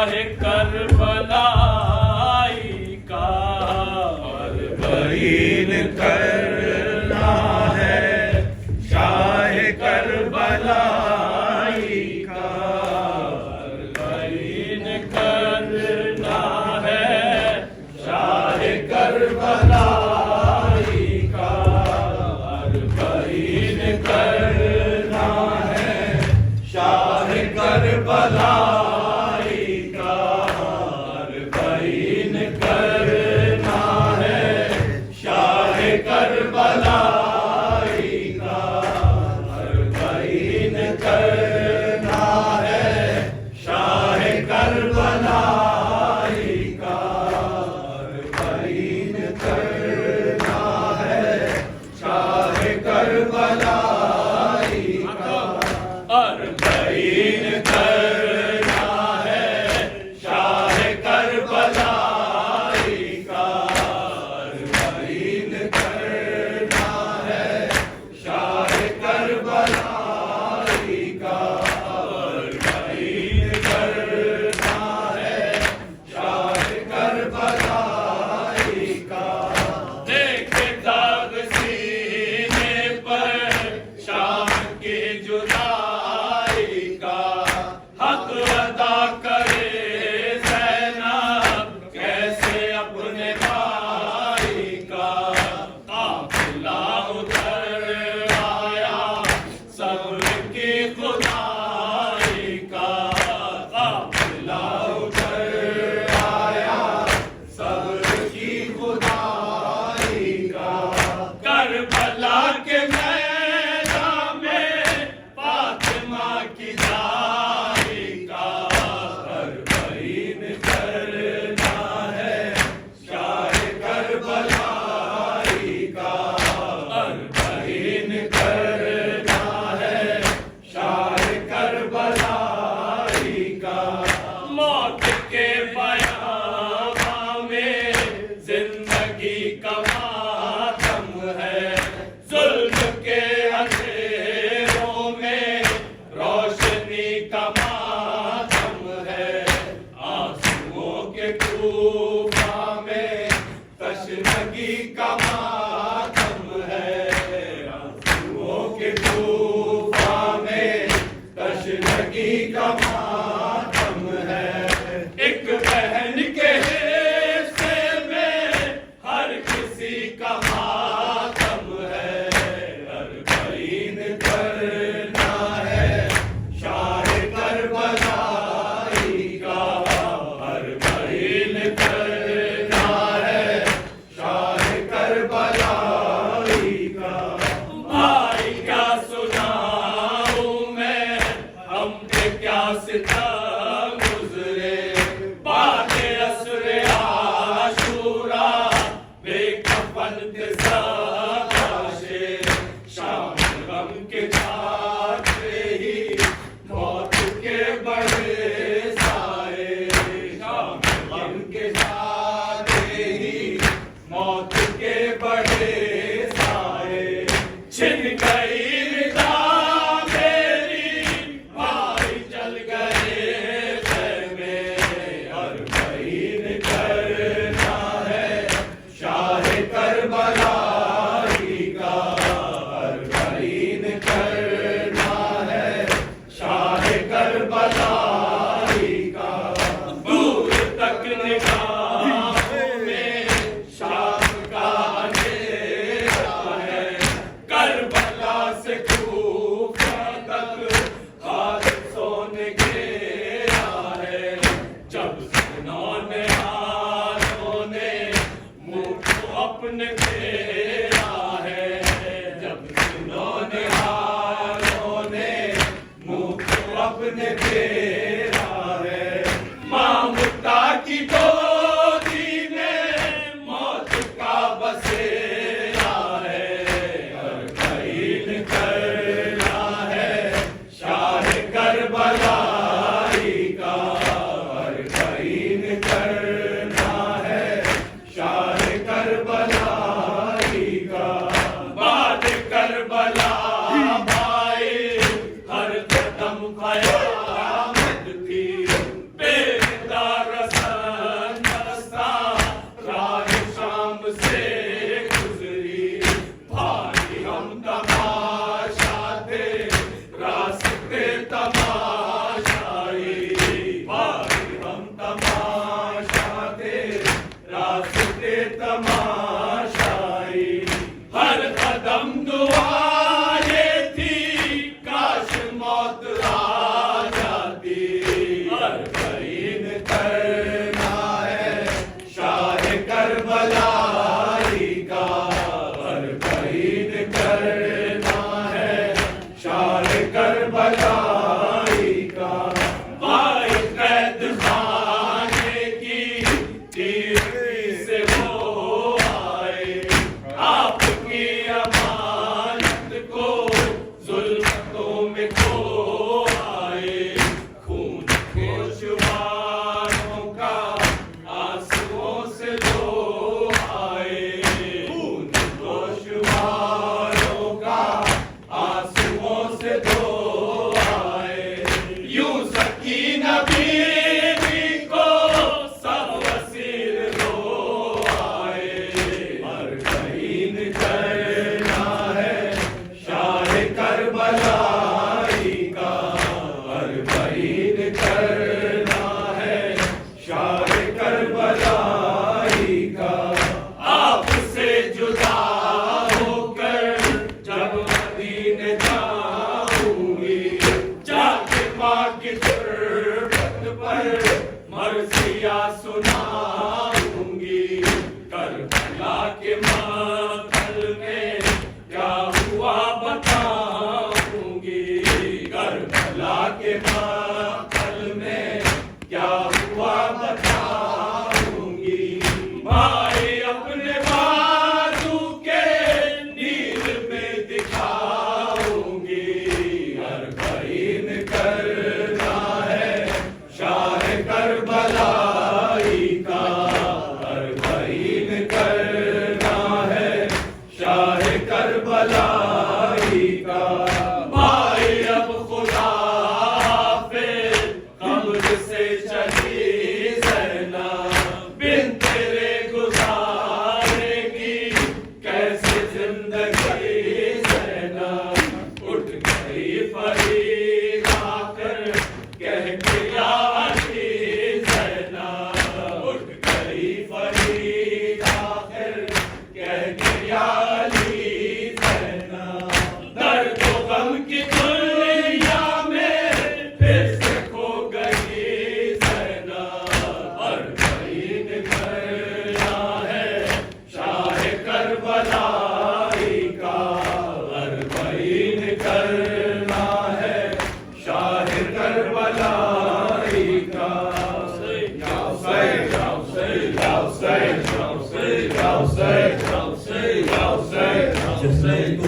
شاہ کربلائی کا برین کرنا ہے شاہ کربلائی کا برین کرنا ہے شاہ کربلائی کا برین کرنا ہے شاہ کربلائی کا برین کرنا ہے شاہ کربلائی کا برین کرنا ہے شاہ کربلائی کا برین کرنا ہے شاہ کربلائی کا برین کرنا ہے شاہ کربلائی کا برین کرنا ہے شاہ کربلائی کا برین کرنا ہے شاہ کربلائی کا دیکھ داغ سینے پر شام کی جدائی کا حق ادا کرے زینب کیسے اپنے بھائی کا قافلہ اتر آیا صبر کی خدائی کا قافلہ اتر آیا صبر کی خدائی کا کربلا کے میدان میں فاطمہ کی دائی کا برین کرنا ہے شاہ کربلائی کا برین کرنا ہے شاہ کربلائی کا موت کے بیاباں میں زندگی کا ماتم ہے ظلم کے اندھیروں میں روشنی کا ماتم ہے آنسوؤں کے طوفان میں تشنگی کا ماتم ہے آنسوؤں کے طوفان میں تشنگی کا ماتم ہے ایک بہن کے حصے میں ہر کسی کا ماتم ہے برین کرنا ہے شاہ کربلائی کا برین کرنا ہے شاہ کربلائی کا بھائی کیا سناؤں میں ہم پہ کیا ستم گزرے بعد عصر عاشورا بے کفن تھے سب لاشے شام غم کے جاتے ہی موت کے بڑے سائے شام غم کے جاتے ہی موت کے بڑے سائے چھن گئی رضا میری بھائی چل گئے خیمے اور برین کرنا ہے شاہ کربلائی کا برین کرنا ہے شاہ کربلائی کا دور تک نگاہوں میں شام کا اندھیرا ہے کربلا سے کوفہ تک حادثوں نے گھیرا ہے جب سنانے ہاتھوں نے منہ کو اپنے پھیرا ہے جب سنانے ہاتھوں نے منہ کو اپنے پھیرا ہے مامتا کی گودی میں موت کا بسیرا ہے برین کرنا ہے شاہ کربلائی کا برین کرنا ہے شاہ کربلائی کا بعد کربلا بھائی ہر قدم قیامت تھی بے موت آ جاتی، اربعین کرنا ہے شاہ کربلا کا، اربعین کرنا ہے شاہ کربلا کا۔ بھائی قید خانے کی تیری سے وہ آئے، آپ کی امانت کو ظلمتوں میں کھو آئے، خون گوشواروں کا آنسوؤں سے دھو آئے، خون گوشواروں کا آنسوؤں سے دھو آئے، یوں سکینہ بیوی کو سب اسیر ہو آئے، اربعین کرنا ہے شاہ کربلا کا، اربعین کرنا ہے شاہ کربلا کا۔ آپ سے جدا ہو کر جب مدینے جاؤں گی، جا کے ماں کی تربت پر مرثیہ سناؤں گی، کربلا کے مقتل میں کیا ہوا بتاؤں گی، کربلا کے مقتل میں کیا ہوا بتاؤں گی، بھائی اپنے بازو کے نیل میں دکھاؤں گی، اربعین کرنا ہے شاہ کربلا کا، اربعین کرنا ہے شاہ کربلا کا۔ بھائی اب خدا حافظ قبر سے چلی زینب، بن تیرے گزارے گی کیسے زندگی زینب، اٹھ گئی فرید آ کر کہہ کے یا علی زینب، اٹھ گئی فرید آخر کہہ کے یا علی زینب، درد و غم کی دنیا میں پھر سے کھو گئی زینب، اربعین کرنا ہے شاہ کربلا کا، اربعین کرنا ہے شاہ کربلا کا۔ یا حسین یا حسین یا حسین یا حسین یا حسین یا حسین یا حسین یا حسین